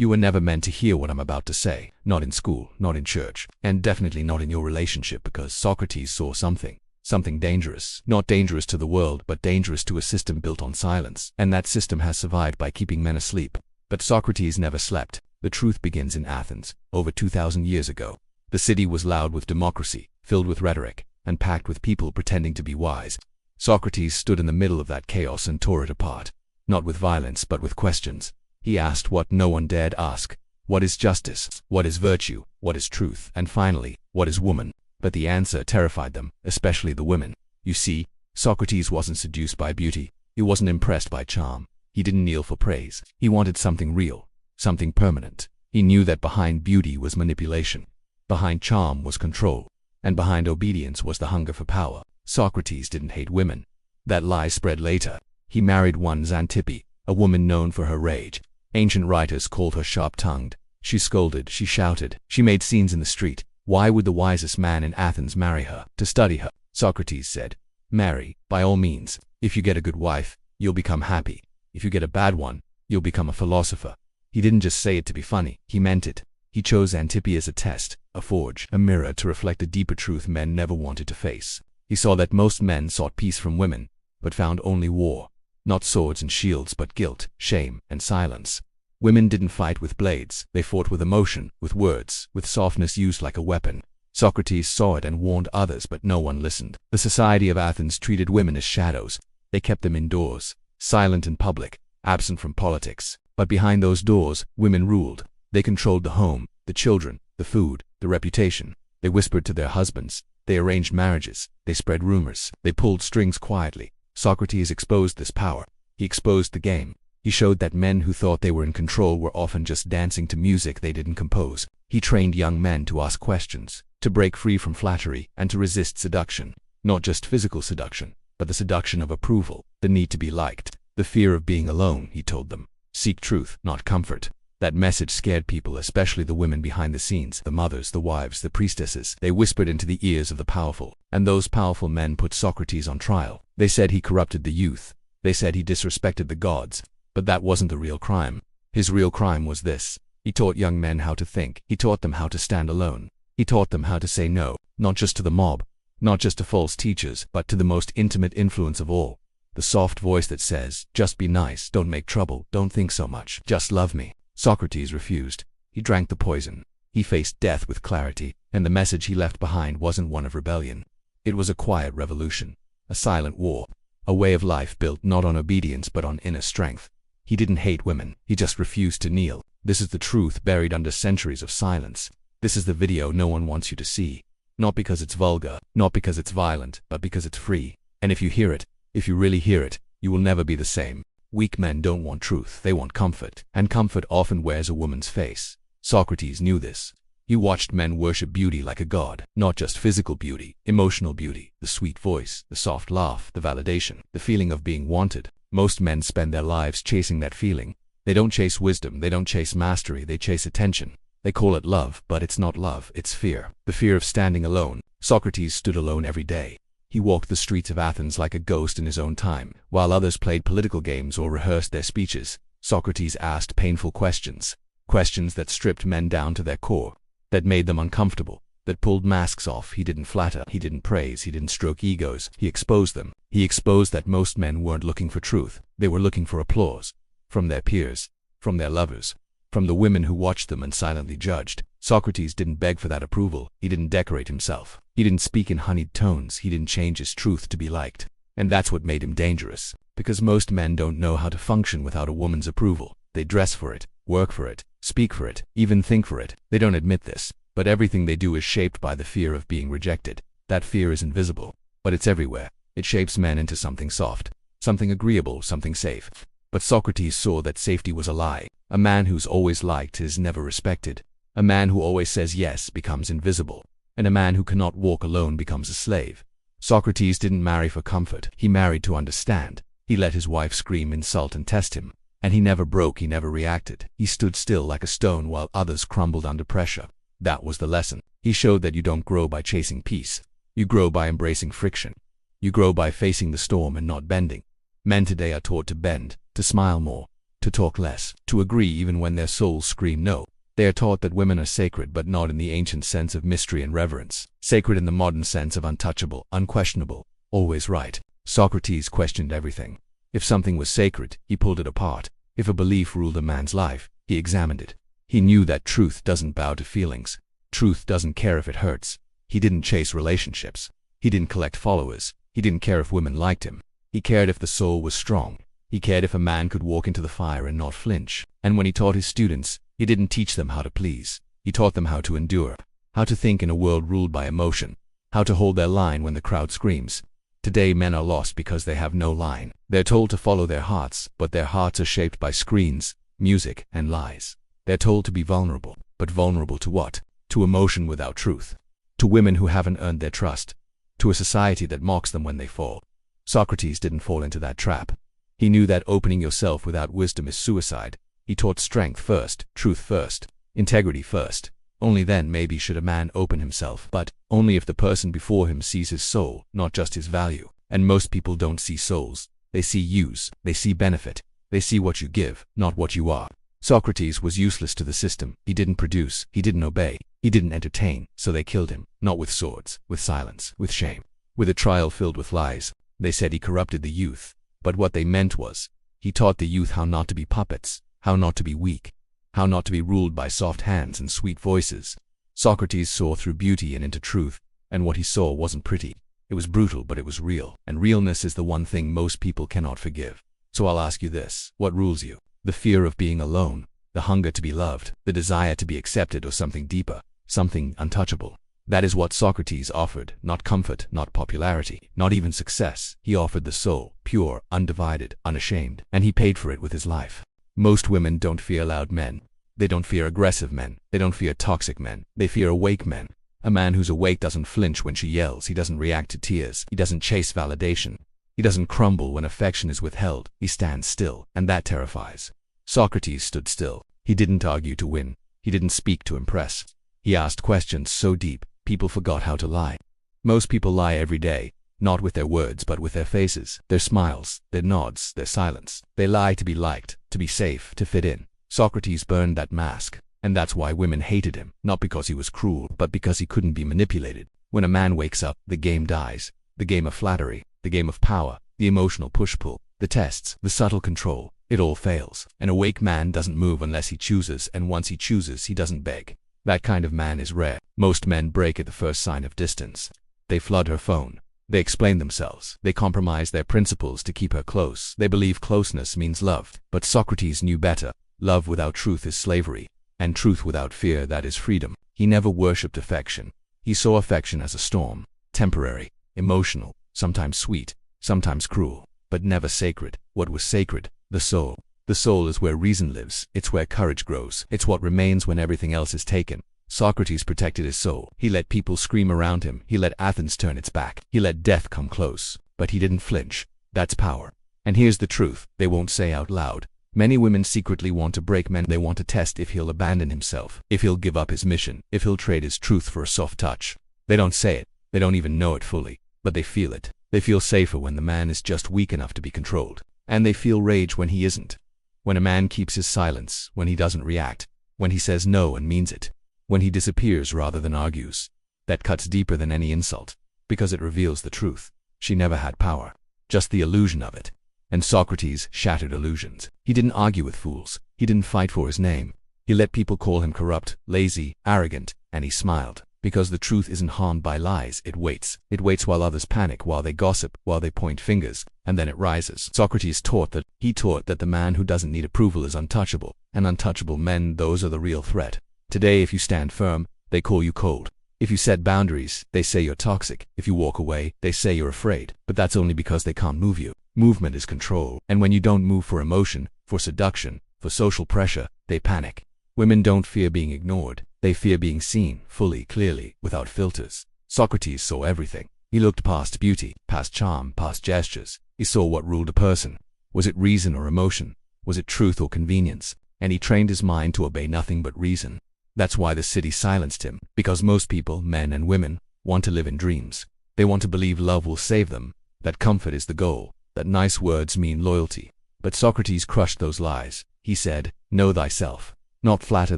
You were never meant to hear what I'm about to say. Not in school, not in church, and definitely not in your relationship, because Socrates saw something dangerous. Not dangerous to the world, but dangerous to a system built on silence. And that system has survived by keeping men asleep. But Socrates never slept. The truth begins in Athens, over 2,000 years ago. The city was loud with democracy, filled with rhetoric, and packed with people pretending to be wise. Socrates stood in the middle of that chaos and tore it apart. Not with violence, but with questions. He asked what no one dared ask. What is justice? What is virtue? What is truth? And finally, what is woman? But the answer terrified them, especially the women. You see, Socrates wasn't seduced by beauty. He wasn't impressed by charm. He didn't kneel for praise. He wanted something real, something permanent. He knew that behind beauty was manipulation. Behind charm was control. And behind obedience was the hunger for power. Socrates didn't hate women. That lie spread later. He married one Xanthippe, a woman known for her rage. Ancient writers called her sharp-tongued. She scolded, she shouted, she made scenes in the street. Why would the wisest man in Athens marry her? To study her. Socrates said, marry, by all means. If you get a good wife, you'll become happy. If you get a bad one, you'll become a philosopher. He didn't just say it to be funny, he meant it. He chose Xanthippe as a test, a forge, a mirror to reflect a deeper truth men never wanted to face. He saw that most men sought peace from women, but found only war. Not swords and shields, but guilt, shame, and silence. Women didn't fight with blades, they fought with emotion, with words, with softness used like a weapon. Socrates saw it and warned others, but no one listened. The society of Athens treated women as shadows. They kept them indoors, silent in public, absent from politics. But behind those doors, women ruled. They controlled the home, the children, the food, the reputation. They whispered to their husbands. They arranged marriages. They spread rumors. They pulled strings quietly. Socrates exposed this power. He exposed the game. He showed that men who thought they were in control were often just dancing to music they didn't compose. He trained young men to ask questions, to break free from flattery, and to resist seduction. Not just physical seduction, but the seduction of approval, the need to be liked, the fear of being alone, he told them. Seek truth, not comfort. That message scared people, especially the women behind the scenes, the mothers, the wives, the priestesses. They whispered into the ears of the powerful, and those powerful men put Socrates on trial. They said he corrupted the youth. They said he disrespected the gods. But that wasn't the real crime. His real crime was this. He taught young men how to think. He taught them how to stand alone. He taught them how to say no, not just to the mob, not just to false teachers, but to the most intimate influence of all. The soft voice that says, just be nice, don't make trouble, don't think so much, just love me. Socrates refused. He drank the poison. He faced death with clarity, and the message he left behind wasn't one of rebellion. It was a quiet revolution, a silent war, a way of life built not on obedience but on inner strength. He didn't hate women, he just refused to kneel. This is the truth buried under centuries of silence. This is the video no one wants you to see. Not because it's vulgar, not because it's violent, but because it's free. And if you hear it, if you really hear it, you will never be the same. Weak men don't want truth, they want comfort. And comfort often wears a woman's face. Socrates knew this. He watched men worship beauty like a god. Not just physical beauty, emotional beauty. The sweet voice, the soft laugh, the validation, the feeling of being wanted. Most men spend their lives chasing that feeling. They don't chase wisdom, they don't chase mastery, they chase attention. They call it love, but it's not love, it's fear. The fear of standing alone. Socrates stood alone every day. He walked the streets of Athens like a ghost in his own time. While others played political games or rehearsed their speeches, Socrates asked painful questions. Questions that stripped men down to their core, that made them uncomfortable, that pulled masks off. He didn't flatter, he didn't praise, he didn't stroke egos. He exposed them. He exposed that most men weren't looking for truth. They were looking for applause. From their peers, from their lovers, from the women who watched them and silently judged. Socrates didn't beg for that approval. He didn't decorate himself. He didn't speak in honeyed tones. He didn't change his truth to be liked. And that's what made him dangerous. Because most men don't know how to function without a woman's approval. They dress for it, work for it, speak for it, even think for it. They don't admit this, but everything they do is shaped by the fear of being rejected. That fear is invisible, but it's everywhere. It shapes men into something soft, something agreeable, something safe. But Socrates saw that safety was a lie. A man who's always liked is never respected. A man who always says yes becomes invisible. And a man who cannot walk alone becomes a slave. Socrates didn't marry for comfort. He married to understand. He let his wife scream, insult, and test him. And he never broke, he never reacted. He stood still like a stone while others crumbled under pressure. That was the lesson. He showed that you don't grow by chasing peace. You grow by embracing friction. You grow by facing the storm and not bending. Men today are taught to bend, to smile more, to talk less, to agree even when their souls scream no. They are taught that women are sacred, but not in the ancient sense of mystery and reverence. Sacred in the modern sense of untouchable, unquestionable, always right. Socrates questioned everything. If something was sacred, he pulled it apart. If a belief ruled a man's life, he examined it. He knew that truth doesn't bow to feelings. Truth doesn't care if it hurts. He didn't chase relationships. He didn't collect followers. He didn't care if women liked him. He cared if the soul was strong. He cared if a man could walk into the fire and not flinch. And when he taught his students, he didn't teach them how to please. He taught them how to endure, how to think in a world ruled by emotion, how to hold their line when the crowd screams. Today men are lost because they have no line. They're told to follow their hearts, but their hearts are shaped by screens, music, and lies. They're told to be vulnerable, but vulnerable to what? To emotion without truth. To women who haven't earned their trust. To a society that mocks them when they fall. Socrates didn't fall into that trap. He knew that opening yourself without wisdom is suicide. He taught strength first, truth first, integrity first. Only then maybe should a man open himself, but only if the person before him sees his soul, not just his value. And most people don't see souls. They see use, they see benefit, they see what you give, not what you are. Socrates was useless to the system. He didn't produce, he didn't obey, he didn't entertain, so they killed him, not with swords, with silence, with shame, with a trial filled with lies. They said he corrupted the youth, but what they meant was, he taught the youth how not to be puppets, how not to be weak, how not to be ruled by soft hands and sweet voices. Socrates saw through beauty and into truth, and what he saw wasn't pretty. It was brutal, but it was real, and realness is the one thing most people cannot forgive. So I'll ask you this, what rules you? The fear of being alone, the hunger to be loved, the desire to be accepted, or something deeper, something untouchable? That is what Socrates offered, not comfort, not popularity, not even success. He offered the soul, pure, undivided, unashamed, and he paid for it with his life. Most women don't fear loud men. They don't fear aggressive men. They don't fear toxic men. They fear awake men. A man who's awake doesn't flinch when she yells. He doesn't react to tears. He doesn't chase validation. He doesn't crumble when affection is withheld. He stands still, and that terrifies. Socrates stood still. He didn't argue to win. He didn't speak to impress. He asked questions so deep, people forgot how to lie. Most people lie every day, not with their words but with their faces, their smiles, their nods, their silence. They lie to be liked, to be safe, to fit in. Socrates burned that mask, and that's why women hated him, not because he was cruel, but because he couldn't be manipulated. When a man wakes up, the game dies. The game of flattery, the game of power, the emotional push-pull, the tests, the subtle control, it all fails. An awake man doesn't move unless he chooses, and once he chooses, he doesn't beg. That kind of man is rare. Most men break at the first sign of distance. They flood her phone. They explain themselves. They compromise their principles to keep her close. They believe closeness means love. But Socrates knew better. Love without truth is slavery, and truth without fear, that is freedom. He never worshipped affection. He saw affection as a storm, temporary, emotional, sometimes sweet, sometimes cruel, but never sacred. What was sacred? The soul. The soul is where reason lives. It's where courage grows. It's what remains when everything else is taken. Socrates protected his soul. He let people scream around him. He let Athens turn its back. He let death come close. But he didn't flinch. That's power. And here's the truth they won't say out loud. Many women secretly want to break men. They want to test if he'll abandon himself, if he'll give up his mission, if he'll trade his truth for a soft touch. They don't say it. They don't even know it fully. But they feel it. They feel safer when the man is just weak enough to be controlled. And they feel rage when he isn't. When a man keeps his silence, when he doesn't react, when he says no and means it, when he disappears rather than argues. That cuts deeper than any insult, because it reveals the truth. She never had power, just the illusion of it. And Socrates shattered illusions. He didn't argue with fools. He didn't fight for his name. He let people call him corrupt, lazy, arrogant, and he smiled. Because the truth isn't harmed by lies, it waits. It waits while others panic, while they gossip, while they point fingers, and then it rises. Socrates taught that. He taught that the man who doesn't need approval is untouchable, and untouchable men, those are the real threat. Today, if you stand firm, they call you cold. If you set boundaries, they say you're toxic. If you walk away, they say you're afraid. But that's only because they can't move you. Movement is control, and when you don't move for emotion, for seduction, for social pressure, they panic. Women don't fear being ignored. They fear being seen, fully, clearly, without filters. Socrates saw everything. He looked past beauty, past charm, past gestures. He saw what ruled a person. Was it reason or emotion? Was it truth or convenience? And he trained his mind to obey nothing but reason. That's why the city silenced him, because most people, men and women, want to live in dreams. They want to believe love will save them, that comfort is the goal, that nice words mean loyalty. But Socrates crushed those lies. He said, know thyself, not flatter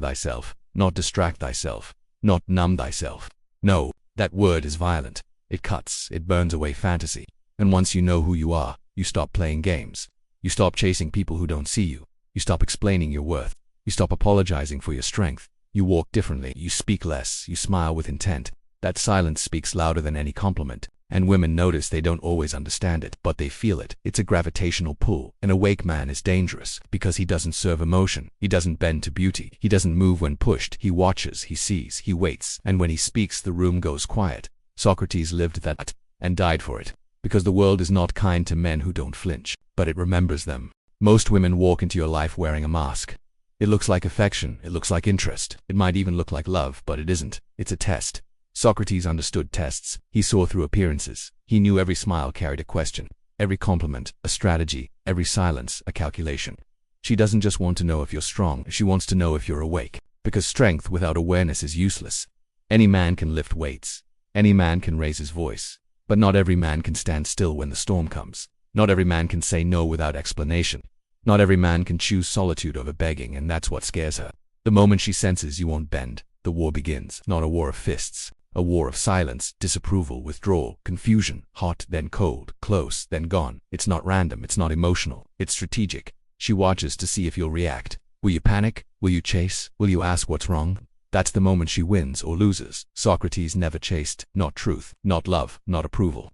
thyself, not distract thyself, not numb thyself. No, that word is violent. It cuts, it burns away fantasy. And once you know who you are, you stop playing games. You stop chasing people who don't see you. You stop explaining your worth. You stop apologizing for your strength. You walk differently. You speak less. You smile with intent. That silence speaks louder than any compliment. And women notice they don't always understand it, but they feel it. It's a gravitational pull. An awake man is dangerous because he doesn't serve emotion. He doesn't bend to beauty. He doesn't move when pushed. He watches, he sees, he waits. And when he speaks, the room goes quiet. Socrates lived that and died for it. Because the world is not kind to men who don't flinch, but it remembers them. Most women walk into your life wearing a mask. It looks like affection. It looks like interest. It might even look like love, but it isn't. It's a test. Socrates understood tests. He saw through appearances. He knew every smile carried a question, every compliment a strategy, every silence a calculation. She doesn't just want to know if you're strong, she wants to know if you're awake. Because strength without awareness is useless. Any man can lift weights. Any man can raise his voice. But not every man can stand still when the storm comes. Not every man can say no without explanation. Not every man can choose solitude over begging, and that's what scares her. The moment she senses you won't bend, the war begins. Not a war of fists. A war of silence, disapproval, withdrawal, confusion, hot, then cold, close, then gone. It's not random, it's not emotional, it's strategic. She watches to see if you'll react. Will you panic? Will you chase? Will you ask what's wrong? That's the moment she wins or loses. Socrates never chased, not truth, not love, not approval.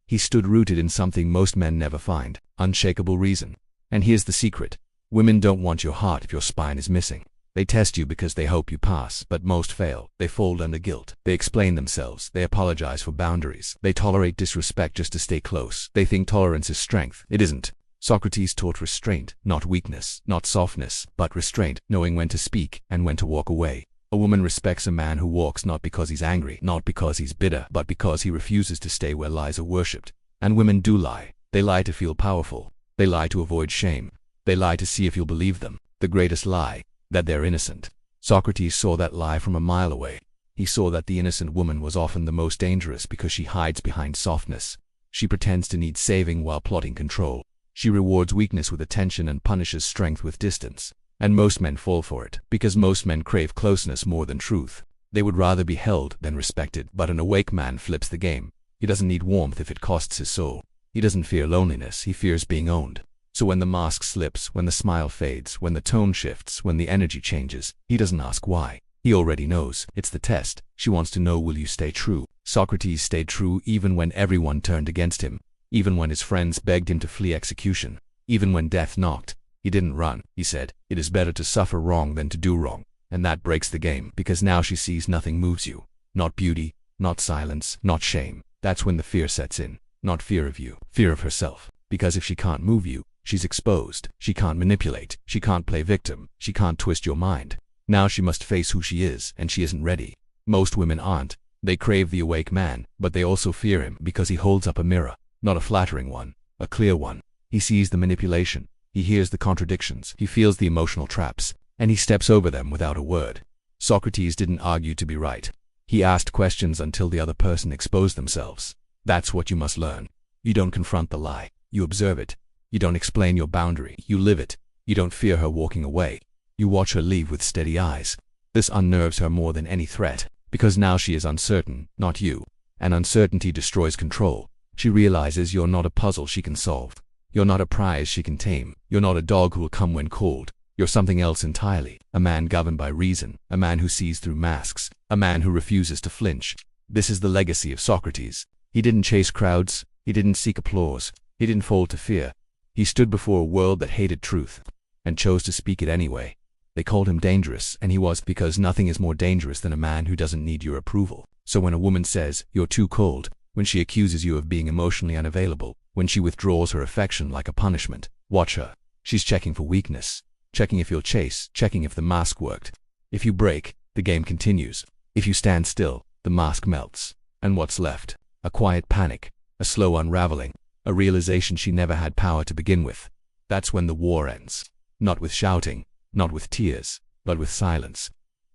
He stood rooted in something most men never find, unshakable reason. And here's the secret. Women don't want your heart if your spine is missing. They test you because they hope you pass, but most fail. They fold under guilt. They explain themselves. They apologize for boundaries. They tolerate disrespect just to stay close. They think tolerance is strength. It isn't. Socrates taught restraint, not weakness, not softness, but restraint, knowing when to speak and when to walk away. A woman respects a man who walks not because he's angry, not because he's bitter, but because he refuses to stay where lies are worshipped. And women do lie. They lie to feel powerful. They lie to avoid shame. They lie to see if you'll believe them. The greatest lie, that they're innocent. Socrates saw that lie from a mile away. He saw that the innocent woman was often the most dangerous because she hides behind softness. She pretends to need saving while plotting control. She rewards weakness with attention and punishes strength with distance. And most men fall for it, because most men crave closeness more than truth. They would rather be held than respected. But an awake man flips the game. He doesn't need warmth if it costs his soul. He doesn't fear loneliness, he fears being owned. So when the mask slips, when the smile fades, when the tone shifts, when the energy changes, he doesn't ask why. He already knows. It's the test. She wants to know, will you stay true? Socrates stayed true even when everyone turned against him. Even when his friends begged him to flee execution. Even when death knocked. He didn't run. He said, it is better to suffer wrong than to do wrong. And that breaks the game, because now she sees nothing moves you. Not beauty, not silence, not shame. That's when the fear sets in. Not fear of you, fear of herself. Because if she can't move you, she's exposed. She can't manipulate. She can't play victim. She can't twist your mind. Now she must face who she is, and she isn't ready. Most women aren't. They crave the awake man, but they also fear him because he holds up a mirror. Not a flattering one, a clear one. He sees the manipulation. He hears the contradictions. He feels the emotional traps, and he steps over them without a word. Socrates didn't argue to be right. He asked questions until the other person exposed themselves. That's what you must learn. You don't confront the lie. You observe it. You don't explain your boundary. You live it. You don't fear her walking away. You watch her leave with steady eyes. This unnerves her more than any threat, because now she is uncertain, not you. And uncertainty destroys control. She realizes you're not a puzzle she can solve. You're not a prize she can tame. You're not a dog who will come when called. You're something else entirely. A man governed by reason. A man who sees through masks. A man who refuses to flinch. This is the legacy of Socrates. He didn't chase crowds. He didn't seek applause. He didn't fold to fear. He stood before a world that hated truth, and chose to speak it anyway. They called him dangerous, and he was, because nothing is more dangerous than a man who doesn't need your approval. So when a woman says, you're too cold, when she accuses you of being emotionally unavailable, when she withdraws her affection like a punishment, watch her. She's checking for weakness. Checking if you'll chase, checking if the mask worked. If you break, the game continues. If you stand still, the mask melts. And what's left? A quiet panic, a slow unraveling, a realization she never had power to begin with. That's when the war ends. Not with shouting, not with tears, but with silence.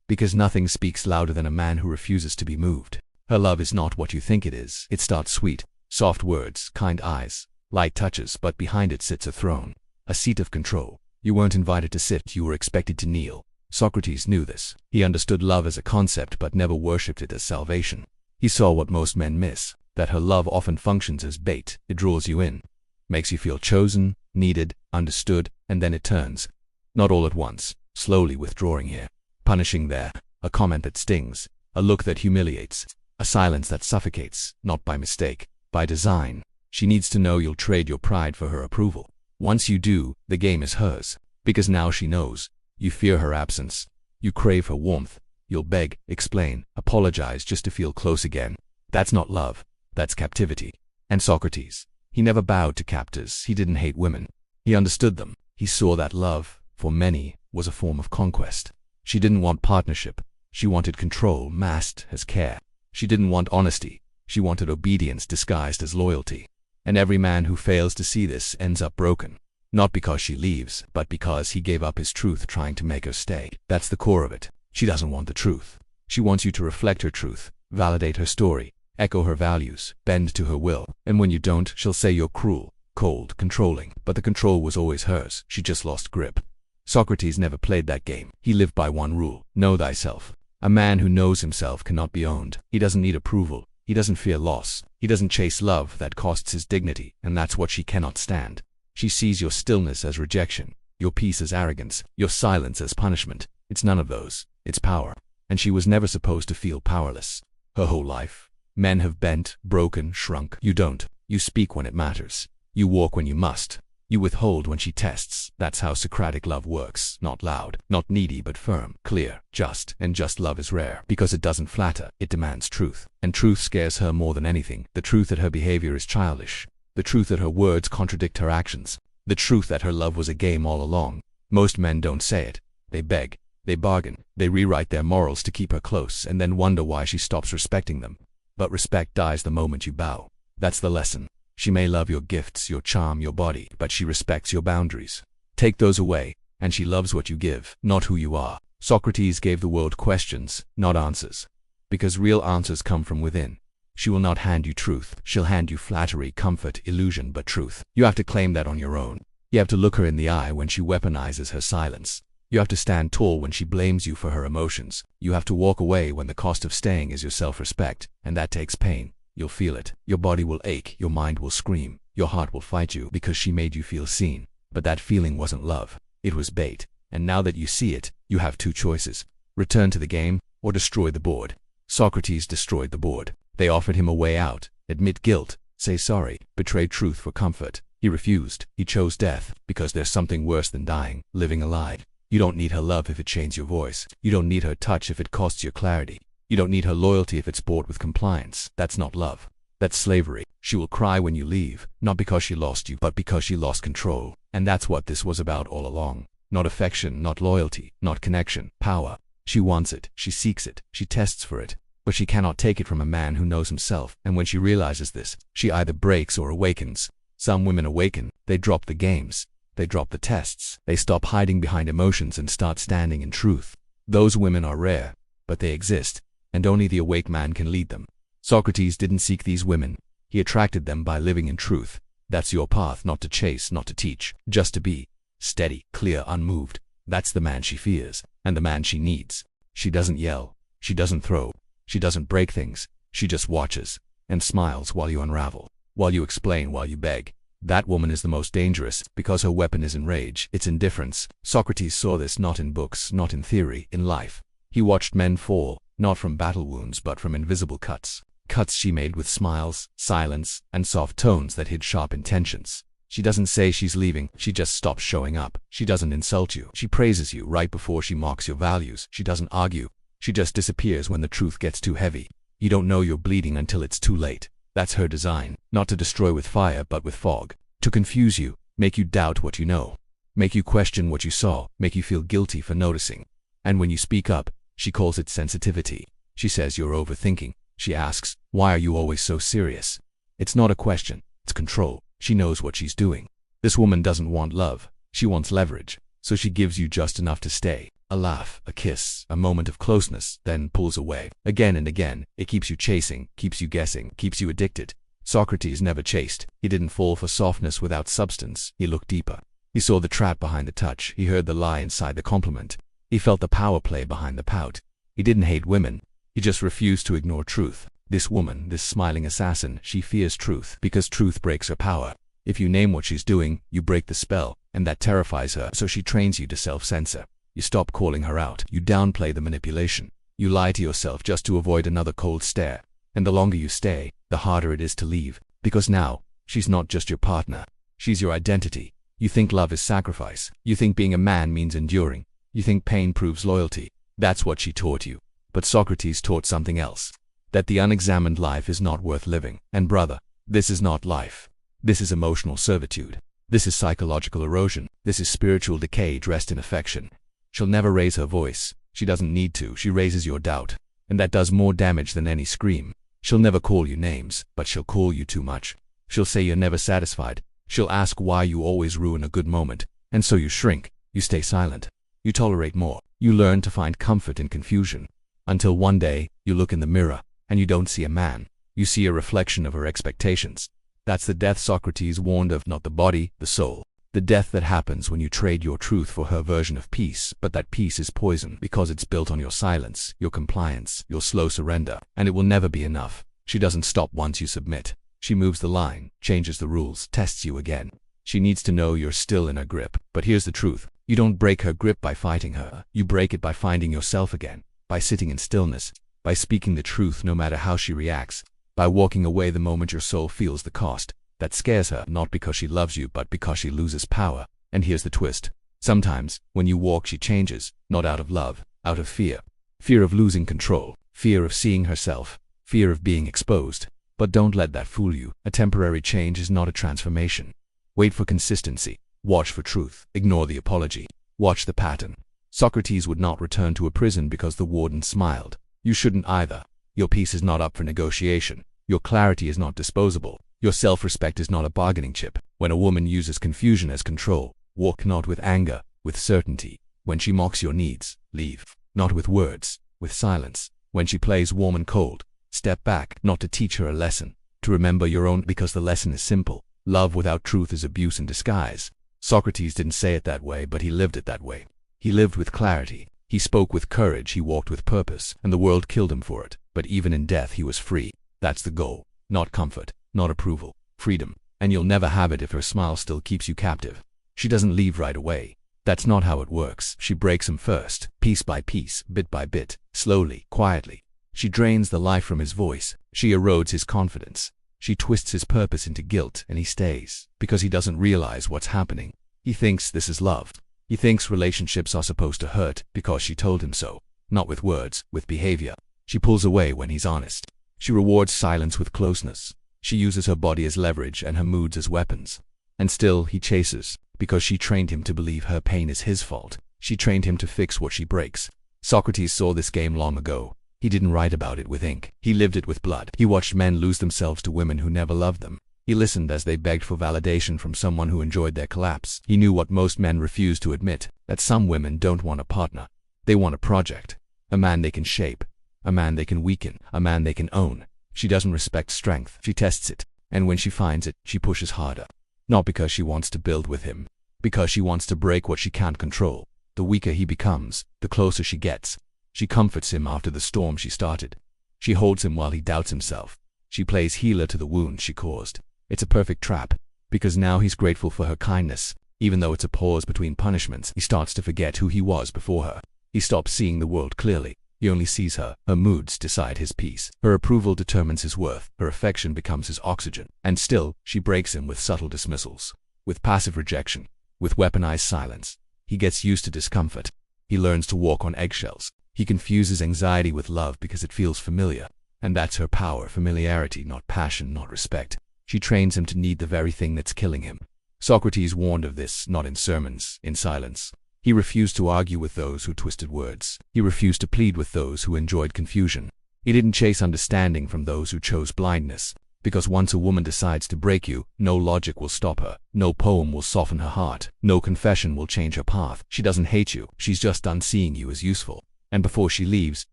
Because nothing speaks louder than a man who refuses to be moved. Her love is not what you think it is. It starts sweet, soft words, kind eyes, light touches, but behind it sits a throne, a seat of control. You weren't invited to sit, you were expected to kneel. Socrates knew this. He understood love as a concept but never worshipped it as salvation. He saw what most men miss, that her love often functions as bait. It draws you in, makes you feel chosen, needed, understood, and then it turns. Not all at once, slowly withdrawing here, punishing there, a comment that stings, a look that humiliates, a silence that suffocates, not by mistake, by design. She needs to know you'll trade your pride for her approval. Once you do, the game is hers, because now she knows. You fear her absence. You crave her warmth. You'll beg, explain, apologize just to feel close again. That's not love. That's captivity. And Socrates, he never bowed to captors. He didn't hate women. He understood them. He saw that love, for many, was a form of conquest. She didn't want partnership. She wanted control masked as care. She didn't want honesty. She wanted obedience disguised as loyalty. And every man who fails to see this ends up broken. Not because she leaves, but because he gave up his truth trying to make her stay. That's the core of it. She doesn't want the truth. She wants you to reflect her truth, validate her story, echo her values, bend to her will. And when you don't, she'll say you're cruel, cold, controlling. But the control was always hers. She just lost grip. Socrates never played that game. He lived by one rule: know thyself. A man who knows himself cannot be owned. He doesn't need approval. He doesn't fear loss. He doesn't chase love that costs his dignity, and that's what she cannot stand. She sees your stillness as rejection, your peace as arrogance, your silence as punishment. It's none of those. It's power. And she was never supposed to feel powerless. Her whole life. Men have bent, broken, shrunk. You don't. You speak when it matters. You walk when you must. You withhold when she tests. That's how Socratic love works. Not loud, not needy, but firm, clear, just. And just love is rare, because it doesn't flatter. It demands truth. And truth scares her more than anything. The truth that her behavior is childish. The truth that her words contradict her actions. The truth that her love was a game all along. Most men don't say it. They beg. They bargain. They rewrite their morals to keep her close and then wonder why she stops respecting them. But respect dies the moment you bow. That's the lesson. She may love your gifts, your charm, your body, but she respects your boundaries. Take those away, and she loves what you give, not who you are. Socrates gave the world questions, not answers. Because real answers come from within. She will not hand you truth. She'll hand you flattery, comfort, illusion, but truth. You have to claim that on your own. You have to look her in the eye when she weaponizes her silence. You have to stand tall when she blames you for her emotions. You have to walk away when the cost of staying is your self-respect, and that takes pain. You'll feel it. Your body will ache. Your mind will scream. Your heart will fight you because she made you feel seen. But that feeling wasn't love. It was bait. And now that you see it, you have two choices. Return to the game, or destroy the board. Socrates destroyed the board. They offered him a way out. Admit guilt. Say sorry. Betray truth for comfort. He refused. He chose death, because there's something worse than dying, living a lie. You don't need her love if it chains your voice. You don't need her touch if it costs your clarity. You don't need her loyalty if it's bought with compliance. That's not love. That's slavery. She will cry when you leave, not because she lost you, but because she lost control. And that's what this was about all along. Not affection, not loyalty, not connection, power. She wants it. She seeks it. She tests for it. But she cannot take it from a man who knows himself. And when she realizes this, she either breaks or awakens. Some women awaken. They drop the games. They drop the tests. They stop hiding behind emotions and start standing in truth. Those women are rare, but they exist, and only the awake man can lead them. Socrates didn't seek these women. He attracted them by living in truth. That's your path, not to chase, not to teach, just to be. Steady, clear, unmoved. That's the man she fears, and the man she needs. She doesn't yell. She doesn't throw. She doesn't break things. She just watches and smiles while you unravel, while you explain, while you beg. That woman is the most dangerous because her weapon isn't rage, it's indifference. Socrates saw this not in books, not in theory, in life. He watched men fall, not from battle wounds but from invisible cuts. Cuts she made with smiles, silence, and soft tones that hid sharp intentions. She doesn't say she's leaving, she just stops showing up. She doesn't insult you. She praises you right before she mocks your values. She doesn't argue. She just disappears when the truth gets too heavy. You don't know you're bleeding until it's too late. That's her design, not to destroy with fire but with fog. To confuse you, make you doubt what you know, make you question what you saw, make you feel guilty for noticing. And when you speak up, she calls it sensitivity. She says you're overthinking. She asks, why are you always so serious? It's not a question, it's control. She knows what she's doing. This woman doesn't want love, she wants leverage. So she gives you just enough to stay. A laugh, a kiss, a moment of closeness, then pulls away. Again and again, it keeps you chasing, keeps you guessing, keeps you addicted. Socrates never chased. He didn't fall for softness without substance. He looked deeper. He saw the trap behind the touch. He heard the lie inside the compliment. He felt the power play behind the pout. He didn't hate women. He just refused to ignore truth. This woman, this smiling assassin, she fears truth because truth breaks her power. If you name what she's doing, you break the spell, and that terrifies her, so she trains you to self-censor. You stop calling her out. You downplay the manipulation. You lie to yourself just to avoid another cold stare. And the longer you stay, the harder it is to leave. Because now, she's not just your partner. She's your identity. You think love is sacrifice. You think being a man means enduring. You think pain proves loyalty. That's what she taught you. But Socrates taught something else. That the unexamined life is not worth living. And brother, this is not life. This is emotional servitude. This is psychological erosion. This is spiritual decay dressed in affection. She'll never raise her voice. She doesn't need to. She raises your doubt. And that does more damage than any scream. She'll never call you names, but she'll call you too much. She'll say you're never satisfied. She'll ask why you always ruin a good moment. And so you shrink. You stay silent. You tolerate more. You learn to find comfort in confusion. Until one day, you look in the mirror, and you don't see a man. You see a reflection of her expectations. That's the death Socrates warned of, not the body, the soul. The death that happens when you trade your truth for her version of peace, but that peace is poison because it's built on your silence, your compliance, your slow surrender, and it will never be enough. She doesn't stop once you submit. She moves the line, changes the rules, tests you again. She needs to know you're still in her grip. But here's the truth. You don't break her grip by fighting her. You break it by finding yourself again, by sitting in stillness, by speaking the truth no matter how she reacts, by walking away the moment your soul feels the cost. That scares her, not because she loves you, but because she loses power. And here's the twist. Sometimes, when you walk, she changes, not out of love, out of fear. Fear of losing control, fear of seeing herself, fear of being exposed. But don't let that fool you. A temporary change is not a transformation. Wait for consistency. Watch for truth. Ignore the apology. Watch the pattern. Socrates would not return to a prison because the warden smiled. You shouldn't either. Your peace is not up for negotiation. Your clarity is not disposable. Your self-respect is not a bargaining chip. When a woman uses confusion as control, walk not with anger, with certainty. When she mocks your needs, leave. Not with words, with silence. When she plays warm and cold, step back, not to teach her a lesson, to remember your own, because the lesson is simple. Love without truth is abuse in disguise. Socrates didn't say it that way, but he lived it that way. He lived with clarity. He spoke with courage. He walked with purpose, and the world killed him for it. But even in death, he was free. That's the goal. Not comfort, not approval, freedom. And you'll never have it if her smile still keeps you captive. She doesn't leave right away. That's not how it works. She breaks him first, piece by piece, bit by bit, slowly, quietly. She drains the life from his voice. She erodes his confidence. She twists his purpose into guilt, and he stays, because he doesn't realize what's happening. He thinks this is love. He thinks relationships are supposed to hurt because she told him so. Not with words, with behavior. She pulls away when he's honest. She rewards silence with closeness. She uses her body as leverage and her moods as weapons. And still he chases, because she trained him to believe her pain is his fault. She trained him to fix what she breaks. Socrates saw this game long ago. He didn't write about it with ink. He lived it with blood. He watched men lose themselves to women who never loved them. He listened as they begged for validation from someone who enjoyed their collapse. He knew what most men refuse to admit, that some women don't want a partner. They want a project. A man they can shape. A man they can weaken. A man they can own. She doesn't respect strength. She tests it. And when she finds it, she pushes harder. Not because she wants to build with him. Because she wants to break what she can't control. The weaker he becomes, the closer she gets. She comforts him after the storm she started. She holds him while he doubts himself. She plays healer to the wound she caused. It's a perfect trap, because now he's grateful for her kindness. Even though it's a pause between punishments, he starts to forget who he was before her. He stops seeing the world clearly. He only sees her. Her moods decide his peace. Her approval determines his worth. Her affection becomes his oxygen. And still, she breaks him with subtle dismissals, with passive rejection, with weaponized silence. He gets used to discomfort. He learns to walk on eggshells. He confuses anxiety with love because it feels familiar. And that's her power, familiarity, not passion, not respect. She trains him to need the very thing that's killing him. Socrates warned of this, not in sermons, in silence. He refused to argue with those who twisted words. He refused to plead with those who enjoyed confusion. He didn't chase understanding from those who chose blindness. Because once a woman decides to break you, no logic will stop her. No poem will soften her heart. No confession will change her path. She doesn't hate you. She's just done seeing you as useful. And before she leaves,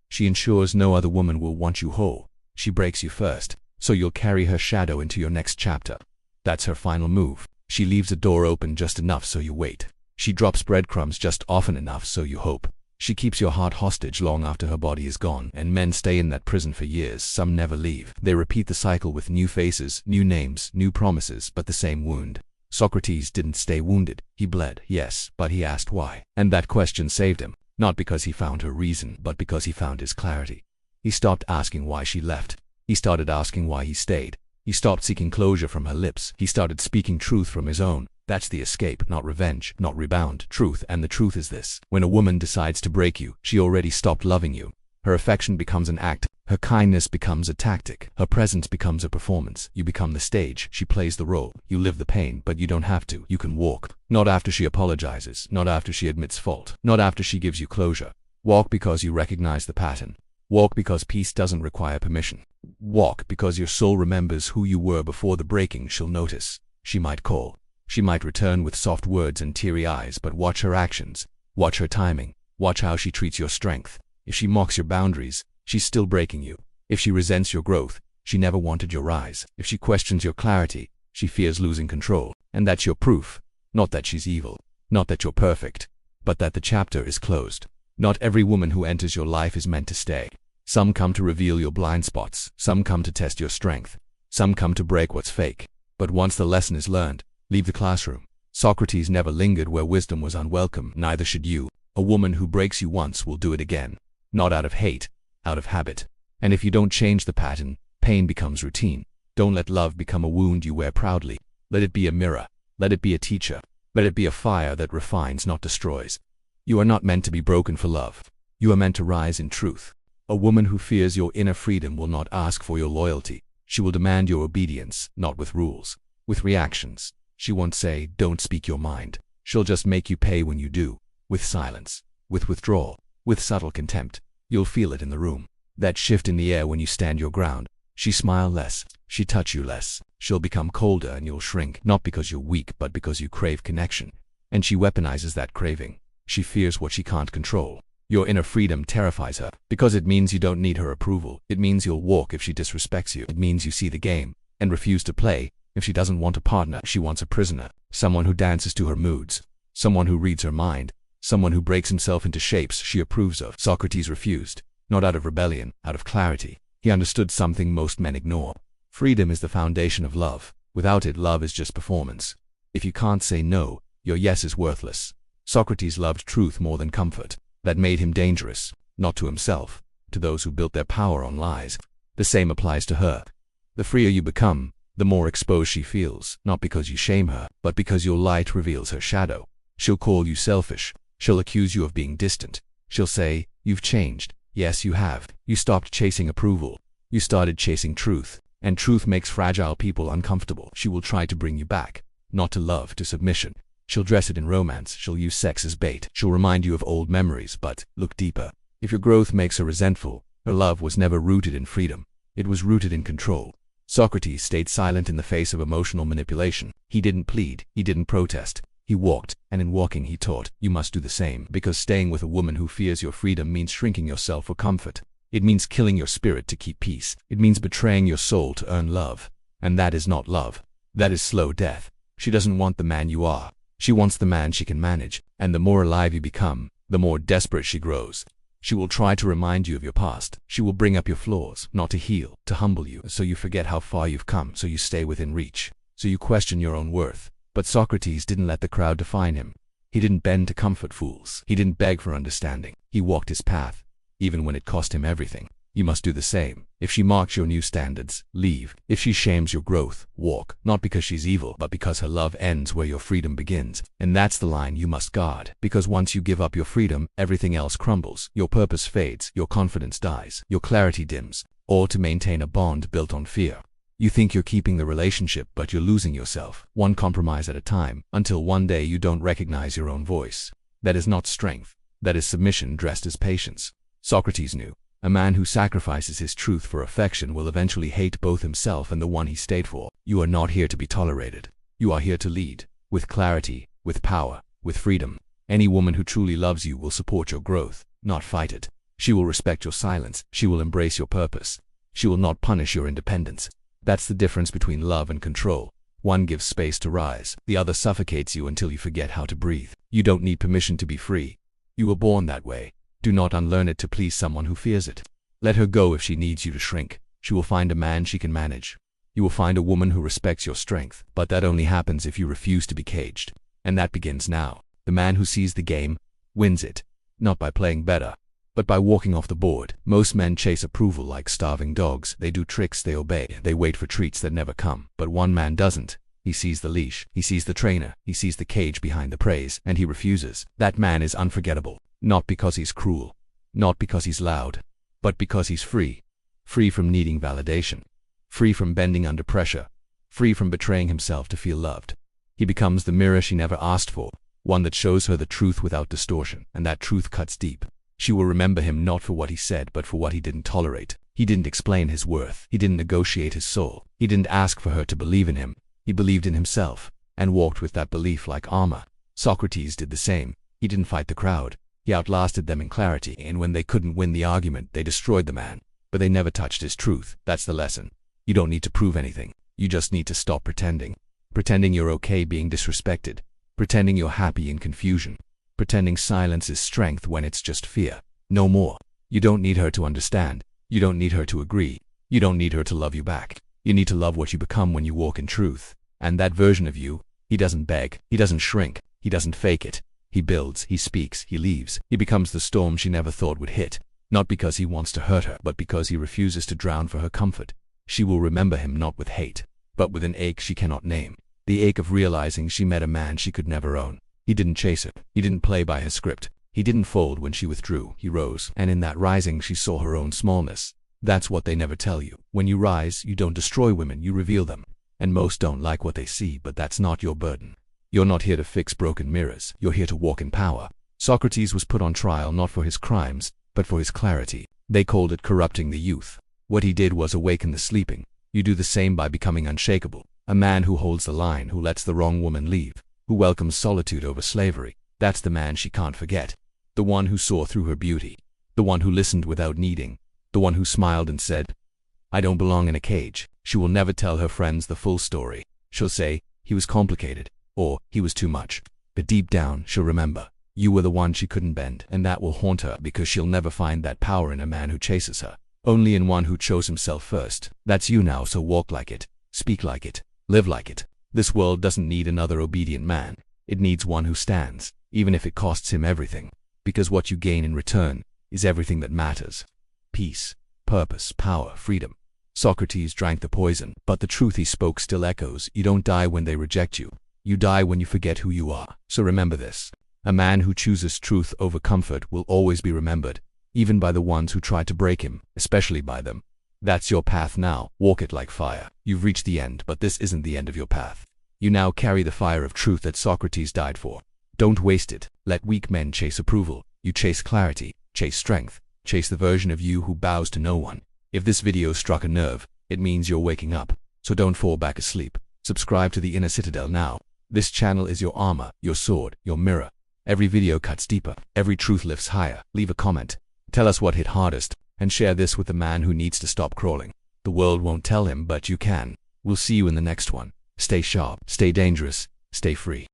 she ensures no other woman will want you whole. She breaks you first, so you'll carry her shadow into your next chapter. That's her final move. She leaves a door open just enough so you wait. She drops breadcrumbs just often enough so you hope. She keeps your heart hostage long after her body is gone, and men stay in that prison for years. Some never leave. They repeat the cycle with new faces, new names, new promises, but the same wound. Socrates didn't stay wounded. He bled, yes, but he asked why. And that question saved him, not because he found her reason, but because he found his clarity. He stopped asking why she left. He started asking why he stayed. He stopped seeking closure from her lips. He started speaking truth from his own. That's the escape, not revenge, not rebound. Truth, and the truth is this. When a woman decides to break you, she already stopped loving you. Her affection becomes an act. Her kindness becomes a tactic. Her presence becomes a performance. You become the stage. She plays the role. You live the pain, but you don't have to. You can walk. Not after she apologizes. Not after she admits fault. Not after she gives you closure. Walk because you recognize the pattern. Walk because peace doesn't require permission. Walk because your soul remembers who you were before the breaking. She'll notice. She might call. She might return with soft words and teary eyes, but watch her actions. Watch her timing. Watch how she treats your strength. If she mocks your boundaries, she's still breaking you. If she resents your growth, she never wanted your rise. If she questions your clarity, she fears losing control. And that's your proof. Not that she's evil. Not that you're perfect. But that the chapter is closed. Not every woman who enters your life is meant to stay. Some come to reveal your blind spots. Some come to test your strength. Some come to break what's fake. But once the lesson is learned, leave the classroom. Socrates never lingered where wisdom was unwelcome. Neither should you. A woman who breaks you once will do it again. Not out of hate, out of habit. And if you don't change the pattern, pain becomes routine. Don't let love become a wound you wear proudly. Let it be a mirror. Let it be a teacher. Let it be a fire that refines, not destroys. You are not meant to be broken for love. You are meant to rise in truth. A woman who fears your inner freedom will not ask for your loyalty. She will demand your obedience, not with rules, with reactions. She won't say, "Don't speak your mind." She'll just make you pay when you do, with silence, with withdrawal, with subtle contempt. You'll feel it in the room. That shift in the air when you stand your ground. She smile less. She touch you less. She'll become colder and you'll shrink, not because you're weak, but because you crave connection. And she weaponizes that craving. She fears what she can't control. Your inner freedom terrifies her, because it means you don't need her approval. It means you'll walk if she disrespects you. It means you see the game, and refuse to play. If she doesn't want a partner, she wants a prisoner. Someone who dances to her moods. Someone who reads her mind. Someone who breaks himself into shapes she approves of. Socrates refused, not out of rebellion, out of clarity. He understood something most men ignore. Freedom is the foundation of love. Without it, love is just performance. If you can't say no, your yes is worthless. Socrates loved truth more than comfort. That made him dangerous, not to himself, to those who built their power on lies. The same applies to her. The freer you become, the more exposed she feels, not because you shame her, but because your light reveals her shadow. She'll call you selfish. She'll accuse you of being distant. She'll say, "You've changed." Yes, you have. You stopped chasing approval. You started chasing truth. And truth makes fragile people uncomfortable. She will try to bring you back, not to love, to submission. She'll dress it in romance. She'll use sex as bait. She'll remind you of old memories, but look deeper. If your growth makes her resentful, her love was never rooted in freedom. It was rooted in control. Socrates stayed silent in the face of emotional manipulation. He didn't plead. He didn't protest. He walked, and in walking he taught, you must do the same, because staying with a woman who fears your freedom means shrinking yourself for comfort. It means killing your spirit to keep peace. It means betraying your soul to earn love. And that is not love. That is slow death. She doesn't want the man you are. She wants the man she can manage. And the more alive you become, the more desperate she grows. She will try to remind you of your past. She will bring up your flaws, not to heal, to humble you, so you forget how far you've come, so you stay within reach, so you question your own worth. But Socrates didn't let the crowd define him. He didn't bend to comfort fools. He didn't beg for understanding. He walked his path, even when it cost him everything. You must do the same. If she mocks your new standards, leave. If she shames your growth, walk. Not because she's evil, but because her love ends where your freedom begins. And that's the line you must guard. Because once you give up your freedom, everything else crumbles. Your purpose fades. Your confidence dies. Your clarity dims. All to maintain a bond built on fear. You think you're keeping the relationship, but you're losing yourself, one compromise at a time, until one day you don't recognize your own voice. That is not strength. That is submission dressed as patience. Socrates knew. A man who sacrifices his truth for affection will eventually hate both himself and the one he stayed for. You are not here to be tolerated. You are here to lead, with clarity, with power, with freedom. Any woman who truly loves you will support your growth, not fight it. She will respect your silence. She will embrace your purpose. She will not punish your independence. That's the difference between love and control. One gives space to rise, the other suffocates you until you forget how to breathe. You don't need permission to be free. You were born that way. Do not unlearn it to please someone who fears it. Let her go if she needs you to shrink. She will find a man she can manage. You will find a woman who respects your strength, but that only happens if you refuse to be caged. And that begins now. The man who sees the game wins it, not by playing better, but by walking off the board. Most men chase approval like starving dogs. They do tricks, they obey, they wait for treats that never come. But one man doesn't. He sees the leash, he sees the trainer, he sees the cage behind the praise, and he refuses. That man is unforgettable, not because he's cruel, not because he's loud, but because he's free. Free from needing validation, free from bending under pressure, free from betraying himself to feel loved. He becomes the mirror she never asked for, one that shows her the truth without distortion, and that truth cuts deep. She will remember him not for what he said, but for what he didn't tolerate. He didn't explain his worth. He didn't negotiate his soul. He didn't ask for her to believe in him. He believed in himself, and walked with that belief like armor. Socrates did the same. He didn't fight the crowd. He outlasted them in clarity, and when they couldn't win the argument, they destroyed the man. But they never touched his truth. That's the lesson. You don't need to prove anything. You just need to stop pretending. Pretending you're okay being disrespected. Pretending you're happy in confusion. Pretending silence is strength when it's just fear. No more. You don't need her to understand. You don't need her to agree. You don't need her to love you back. You need to love what you become when you walk in truth. And that version of you, he doesn't beg. He doesn't shrink. He doesn't fake it. He builds. He speaks. He leaves. He becomes the storm she never thought would hit. Not because he wants to hurt her, but because he refuses to drown for her comfort. She will remember him not with hate, but with an ache she cannot name. The ache of realizing she met a man she could never own. He didn't chase her. He didn't play by his script. He didn't fold when she withdrew. He rose, and in that rising she saw her own smallness. That's what they never tell you. When you rise, you don't destroy women, you reveal them. And most don't like what they see, but that's not your burden. You're not here to fix broken mirrors. You're here to walk in power. Socrates was put on trial not for his crimes, but for his clarity. They called it corrupting the youth. What he did was awaken the sleeping. You do the same by becoming unshakable. A man who holds the line, who lets the wrong woman leave, who welcomes solitude over slavery. That's the man she can't forget. The one who saw through her beauty. The one who listened without needing. The one who smiled and said, "I don't belong in a cage." She will never tell her friends the full story. She'll say, "He was complicated," or "He was too much." But deep down, she'll remember, you were the one she couldn't bend, and that will haunt her because she'll never find that power in a man who chases her. Only in one who chose himself first. That's you now, so walk like it. Speak like it. Live like it. This world doesn't need another obedient man. It needs one who stands, even if it costs him everything. Because what you gain in return is everything that matters. Peace, purpose, power, freedom. Socrates drank the poison, but the truth he spoke still echoes. You don't die when they reject you. You die when you forget who you are. So remember this. A man who chooses truth over comfort will always be remembered, even by the ones who tried to break him, especially by them. That's your path now. Walk it like fire. You've reached the end, but this isn't the end of your path. You now carry the fire of truth that Socrates died for. Don't waste it. Let weak men chase approval. You chase clarity, chase strength, chase the version of you who bows to no one. If this video struck a nerve, it means you're waking up. So don't fall back asleep. Subscribe to the Inner Citadel now. This channel is your armor, your sword, your mirror. Every video cuts deeper. Every truth lifts higher. Leave a comment. Tell us what hit hardest, and share this with the man who needs to stop crawling. The world won't tell him, but you can. We'll see you in the next one. Stay sharp, stay dangerous, stay free.